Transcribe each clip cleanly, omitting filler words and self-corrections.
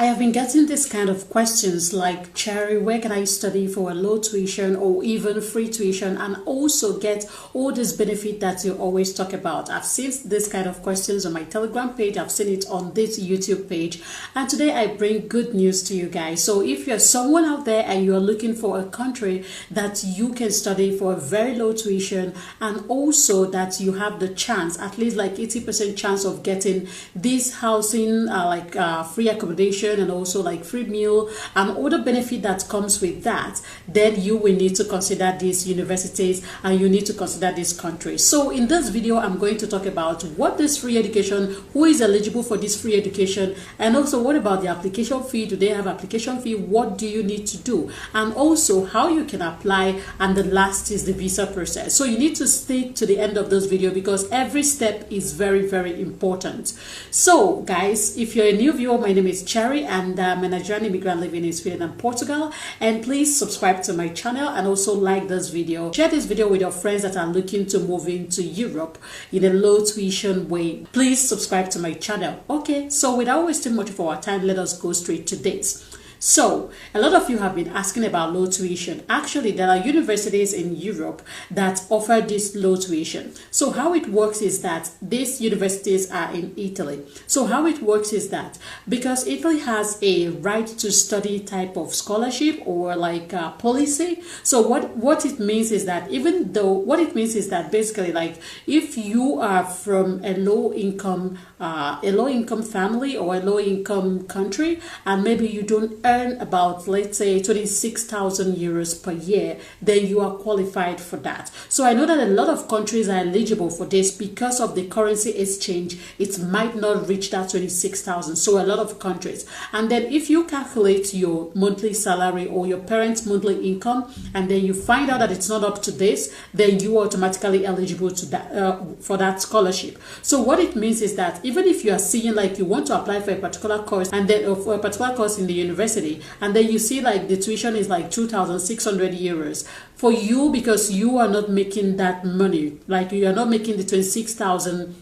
I have been getting this kind of questions like, Cherry, where can I study for a low tuition or even free tuition and also get all this benefit that you always talk about? I've seen this kind of questions on my Telegram page. I've seen it on this YouTube page. And today I bring good news to you guys. So if you're someone out there and you're looking for a country that you can study for a very low tuition and also that you have the chance, at least like 80% chance of getting this housing, free accommodation, and also like free meal and all the benefit that comes with that, then you will need to consider these universities and you need to consider this country. So in this video, I'm going to talk about what is free education, who is eligible for this free education, and also what about the application fee? Do they have application fee? What do you need to do? And also how you can apply, and the last is the visa process. So you need to stay to the end of this video because every step is very, very important. So guys, if you're a new viewer, my name is Cherry and I'm a Nigerian immigrant living in Sweden and Portugal, and please subscribe to my channel and also like this video. Share this video with your friends that are looking to move into Europe in a low tuition way. Please subscribe to my channel. Okay, so without wasting much of our time, let us go straight to this. So, a lot of you have been asking about low tuition. Actually, there are universities in Europe that offer this low tuition. So, how it works is that these universities are in Italy. So, how it works is that because Italy has a right to study type of scholarship or like policy. So, what it means is that basically, like if you are from a low income family or a low income country, and maybe you don't earn about, let's say, 26,000 euros per year, then you are qualified for that. So I know that a lot of countries are eligible for this because of the currency exchange. It might not reach that 26,000. So a lot of countries. And then if you calculate your monthly salary or your parents' monthly income, and then you find out that it's not up to this, then you are automatically eligible to that for that scholarship. So what it means is that even if you are seeing like you want to apply for a particular course and then for a particular course in the university, and then you see like the tuition is like 2,600 euros for you because you are not making that money, like you are not making the 26,000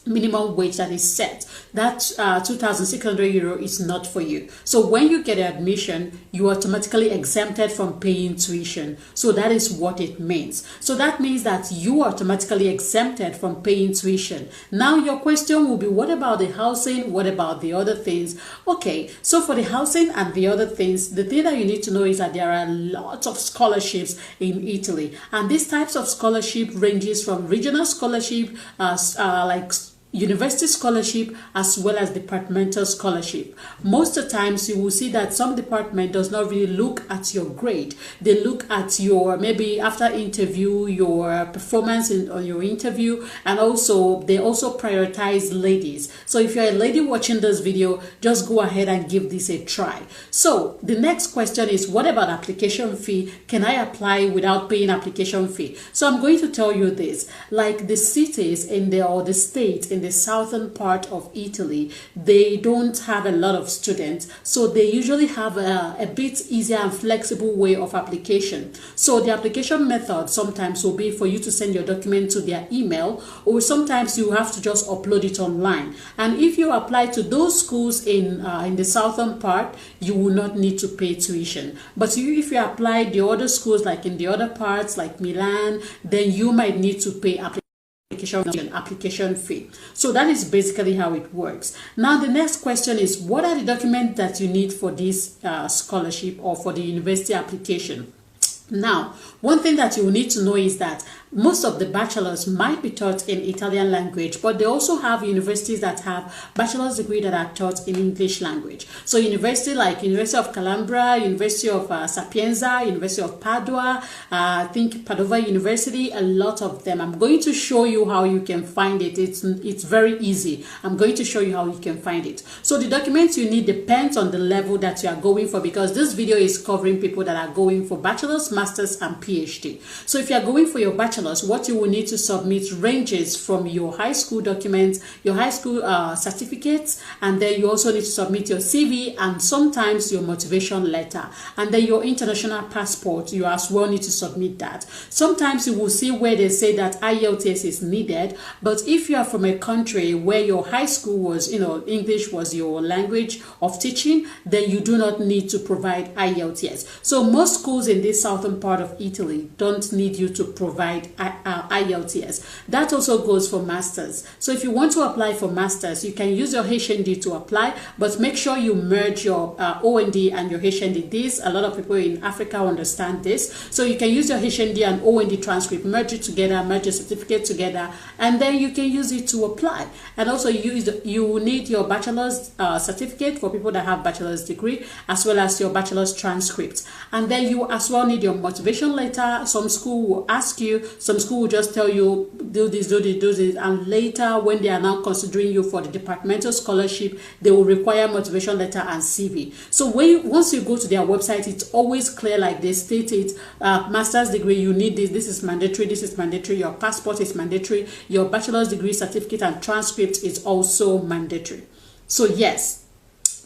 minimum wage that is set, that 2,600 euro is not for you. So when you get admission, you are automatically exempted from paying tuition. So that is what it means. So that means that you are automatically exempted from paying tuition. Now your question will be, what about the housing? What about the other things? Okay, so for the housing and the other things, the thing that you need to know is that there are lots of scholarships in Italy, and these types of scholarship ranges from regional scholarship, like university scholarship, as well as departmental scholarship. Most of the times you will see that some department does not really look at your grade. They look at your, maybe after interview, your performance on your interview, and also they also prioritize ladies. So if you're a lady watching this video, just go ahead and give this a try. So the next question is, what about application fee? Can I apply without paying application fee? So I'm going to tell you this, like the cities in the, or the states in the southern part of Italy, they don't have a lot of students, so they usually have a bit easier and flexible way of application. So the application method sometimes will be for you to send your document to their email, or sometimes you have to just upload it online. And if you apply to those schools in the southern part, you will not need to pay tuition. But if you apply the other schools like in the other parts like Milan, then you might need to pay application fee. So that is basically how it works. Now the next question is, what are the documents that you need for this scholarship or for the university application? Now, one thing that you will need to know is that most of the bachelors might be taught in Italian language, but they also have universities that have bachelor's degree that are taught in English language. So university like University of Calabria, University of Sapienza, University of Padua, I think Padova University, a lot of them. I'm going to show you how you can find it. It's very easy. I'm going to show you how you can find it. So the documents you need depends on the level that you are going for, because this video is covering people that are going for bachelor's master's and PhD. So if you are going for your bachelor's, what you will need to submit ranges from your high school documents, your high school certificates, and then you also need to submit your CV and sometimes your motivation letter, and then your international passport. You as well need to submit that. Sometimes you will see where they say that IELTS is needed, but if you are from a country where your high school was, English was your language of teaching, then you do not need to provide IELTS. So most schools in this southern part of Italy don't need you to provide IELTS. That also goes for masters. So if you want to apply for masters, you can use your HND to apply, but make sure you merge your OND and your HND. This, a lot of people in Africa understand this. So you can use your HND and OND transcript, merge it together, merge your certificate together, and then you can use it to apply. And also you need your bachelor's certificate for people that have bachelor's degree, as well as your bachelor's transcript. And then you as well need your motivation letter. Some school will ask you, some school will just tell you, do this, do this, do this, and later when they are now considering you for the departmental scholarship, they will require motivation letter and CV. So once you go to their website, it's always clear, like they state it, master's degree, you need this is mandatory, this is mandatory, your passport is mandatory, your bachelor's degree certificate and transcript is also mandatory. So yes,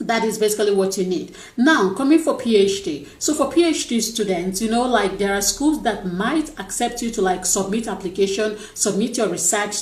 that is basically what you need. Now, coming for PhD. So for PhD students, like there are schools that might accept you to like submit application, submit your research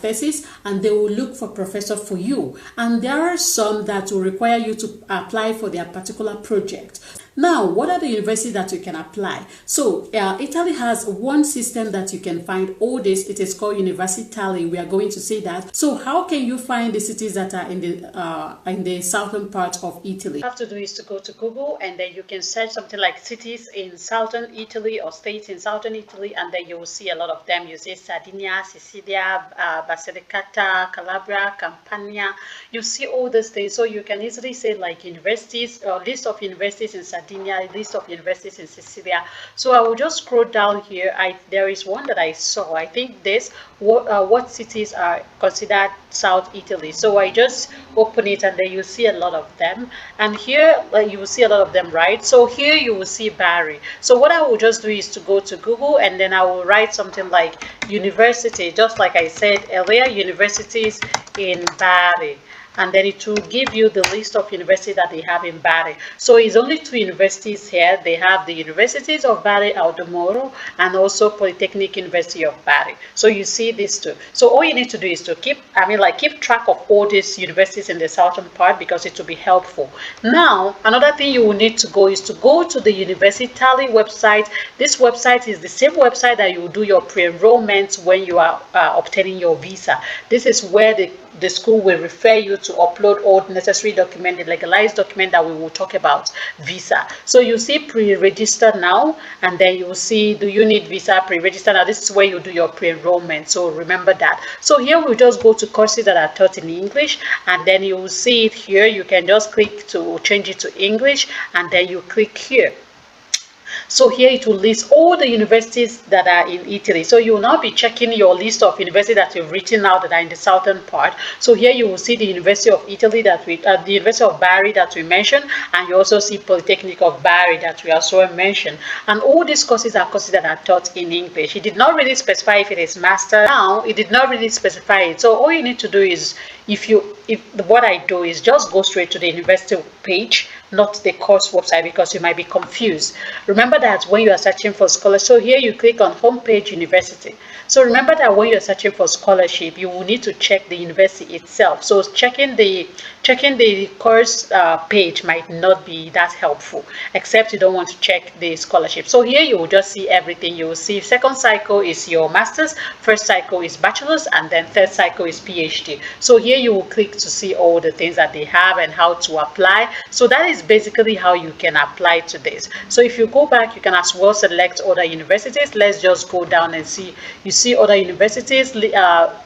thesis, and they will look for professor for you. And there are some that will require you to apply for their particular project. Now, what are the universities that you can apply? So Italy has one system that you can find all this. It is called universitaly. We are going to see that. So how can you find the cities that are in the southern part of Italy? What you have to do is to go to Google, and then you can search something like cities in southern Italy or states in southern Italy, and then you will see a lot of them. You see Sardinia, Sicilia, Basilicata, Calabria, Campania. You see all these things. So you can easily say like universities or list of universities in Sardinia, list of universities in Sicilia. So I will just scroll down here. There is one that I saw. I think this what cities are considered South Italy. So I just open it, and then you see a lot of them. And here you will see a lot of them, right? So here you will see Bari. So what I will just do is to go to Google, and then I will write something like university, just like I said earlier, universities in Bari. And then it will give you the list of universities that they have in Bari. So it's only 2 universities here. They have the universities of Bari, Aldomoro, and also Polytechnic University of Bari. So you see these 2. So all you need to do is to keep track of all these universities in the southern part, because it will be helpful. Now, another thing you will need to go is to go to the Universitaly website. This website is the same website that you will do your pre-enrollment when you are obtaining your visa. This is where the school will refer you to upload all the necessary document, the legalized document that we will talk about, visa. So you see pre-register now, and then you will see, do you need visa, pre-register now. This is where you do your pre-enrollment, so remember that. So here we'll just go to courses that are taught in English, and then you will see it here. You can just click to change it to English, and then you click here. So here it will list all the universities that are in Italy. So you will now be checking your list of universities that you've written out that are in the southern part. So here you will see the University of Italy the University of Bari that we mentioned, and you also see Polytechnic of Bari that we also mentioned. And all these courses are courses that are taught in English. It did not really specify if it is master. Now it did not really specify it. So all you need to do is, what I do is just go straight to the university page, not the course website, because you might be confused. Remember that when you are searching for scholarship, so here you click on homepage university. So remember that when you're searching for scholarship, you will need to check the university itself. So checking the course page might not be that helpful, except you don't want to check the scholarship. So here you will just see everything. You will see second cycle is your master's, first cycle is bachelor's, and then third cycle is PhD. So here you will click to see all the things that they have and how to apply. So that is basically how you can apply to this. So if you go back, you can as well select other universities. Let's just go down and see. You see other universities,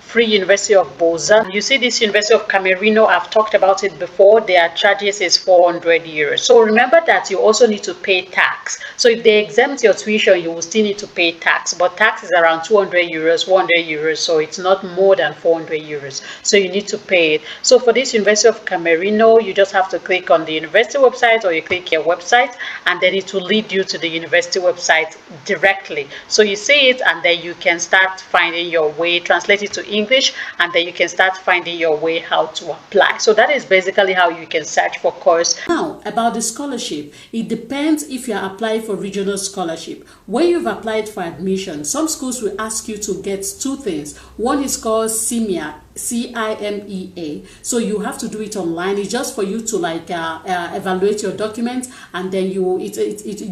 Free University of Bolzano. You see this University of Camerino, I've talked about it before. Their charges is 400 euros. So remember that you also need to pay tax. So if they exempt your tuition, you will still need to pay tax, but tax is around 200 euros, 100 euros. So it's not more than 400 euros. So you need to pay it. So for this University of Camerino, you just have to click on the university website, or you click your website, and then it will lead you to the university website directly. So you see it, and then you can start finding your way, translate it to English, and then you can start finding your way how to apply. So that is basically how you can search for course. Now, about the scholarship, it depends if you are applying for regional scholarship. When you've applied for admission, some schools will ask you to get two things. One is called CIMEA, CIMEA. So you have to do it online. It's just for you to like evaluate your documents, and then they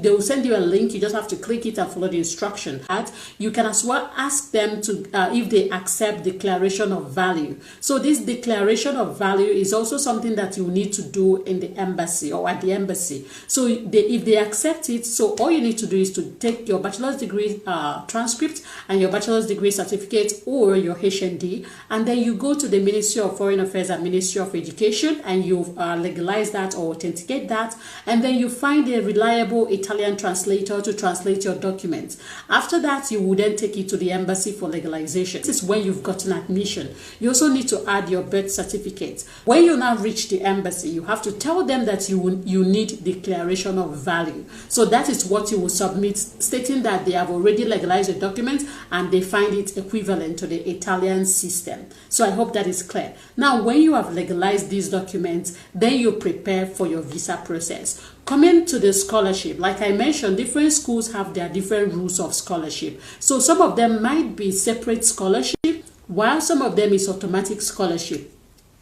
will send you a link. You just have to click it and follow the instruction. You can as well ask them to if they accept declaration of value. So this declaration of value is also something that you need to do in the embassy or at the embassy. So if they accept it, so all you need to do is to take your bachelor's degree transcript and your bachelor's degree certificate or your HND, and then you go to the Ministry of Foreign Affairs and Ministry of Education, and you legalize that or authenticate that, and then you find a reliable Italian translator to translate your documents. After that, you will then take it to the embassy for legalization. This is when you've gotten admission. You also need to add your birth certificate. When you now reach the embassy, you have to tell them that you need declaration of value. So that is what you will submit, stating that they have already legalized the document and they find it equivalent to the Italian system. So I hope that is clear. Now, when you have legalized these documents, then you prepare for your visa process. Coming to the scholarship, like I mentioned, different schools have their different rules of scholarship. So some of them might be separate scholarship, while some of them is automatic scholarship.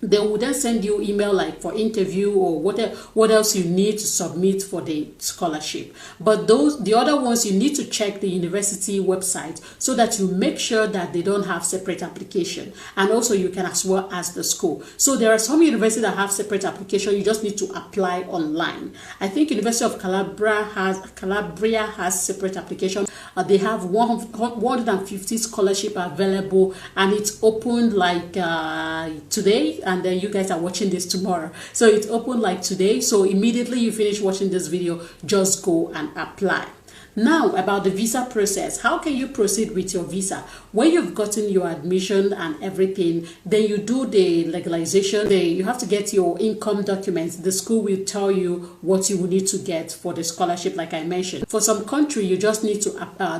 They will then send you email like for interview or what else you need to submit for the scholarship. But the other ones, you need to check the university website so that you make sure that they don't have separate application. And also you can as well ask the school. So there are some universities that have separate application. You just need to apply online. I think University of Calabria has separate application. They have 150 scholarship available, and it's opened like today. And then you guys are watching this tomorrow, so it's open like today. So immediately you finish watching this video, just go and apply. Now, about the visa process, how can you proceed with your visa? When you've gotten your admission and everything, then you do the legalization. You have to get your income documents. The school will tell you what you will need to get for the scholarship, like I mentioned. For some country, you just need to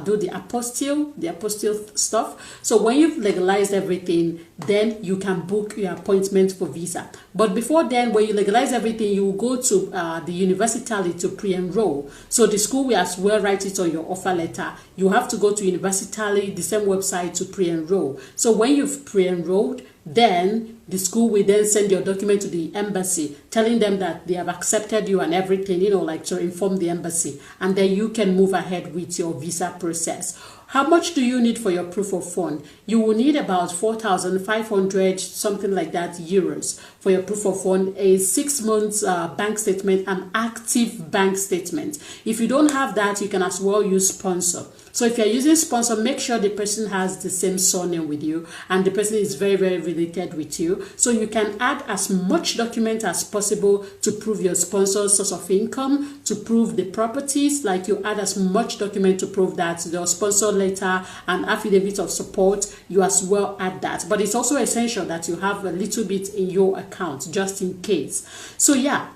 do the apostille stuff. So when you've legalized everything, then you can book your appointment for visa. But before then, when you legalize everything, you will go to the universitaly to pre-enroll. So the school will as well write it on your offer letter. You have to go to universitaly, the same website, to pre-enroll. So when you've pre-enrolled, then the school will then send your document to the embassy, telling them that they have accepted you and everything, like to inform the embassy. And then you can move ahead with your visa process. How much do you need for your proof of fund? You will need about 4,500, something like that, euros for your proof of fund, a 6 months bank statement, an active bank statement. If you don't have that, you can as well use sponsor. So if you're using sponsor, make sure the person has the same surname with you and the person is very, very related with you. So you can add as much document as possible to prove your sponsor's source of income, to prove the properties, like you add as much document to prove that your sponsor letter and affidavit of support, you as well add that. But it's also essential that you have a little bit in your account just in case. So yeah,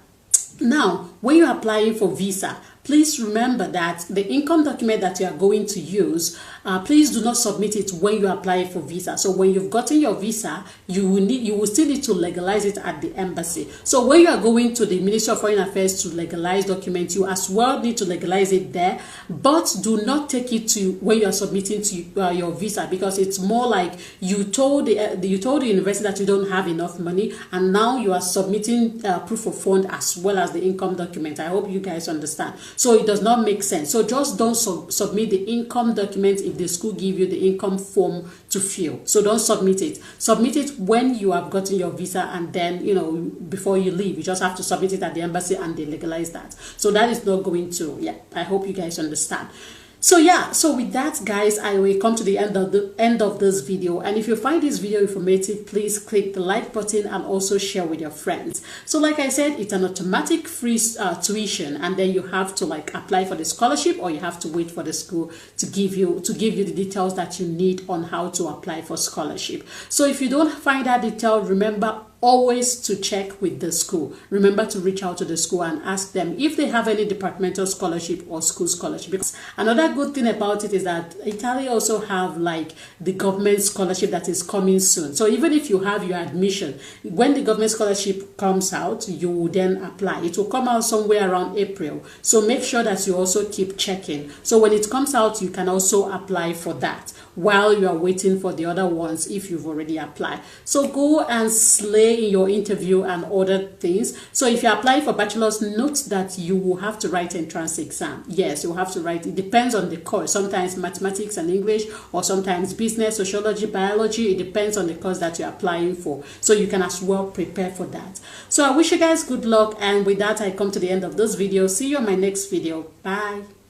now when you're applying for visa, please remember that the income document that you are going to use, please do not submit it when you apply for visa. So when you've gotten your visa, you will still need to legalize it at the embassy. So when you are going to the Ministry of Foreign Affairs to legalize documents, you as well need to legalize it there, but do not take it to where you are submitting to your visa, because it's more like you told the university that you don't have enough money, and now you are submitting proof of fund as well as the income document. I hope you guys understand. So it does not make sense. So just don't submit the income document if the school give you the income form to fill. So don't submit it. Submit it when you have gotten your visa, and then, before you leave, you just have to submit it at the embassy and they legalize that. So that is not going to, I hope you guys understand. So yeah, so with that guys, I will come to the end of this video, and if you find this video informative, please click the like button and also share with your friends. So like I said, it's an automatic free tuition, and then you have to like apply for the scholarship, or you have to wait for the school to give you the details that you need on how to apply for scholarship. So if you don't find that detail, remember always to check with the school. Remember to reach out to the school and ask them if they have any departmental scholarship or school scholarship. Because another good thing about it is that Italy also have like the government scholarship that is coming soon. So even if you have your admission, when the government scholarship comes out, you will then apply. It will come out somewhere around April. So make sure that you also keep checking. So when it comes out, you can also apply for that while you are waiting for the other ones if you've already applied. So go and slay in your interview and other things. So if you're applying for bachelor's, note that you will have to write entrance exam. Yes, you will have to write. It depends on the course. Sometimes mathematics and English, or sometimes business, sociology, biology. It depends on the course that you're applying for. So you can as well prepare for that. So I wish you guys good luck, and with that I come to the end of this video. See you on my next video. Bye.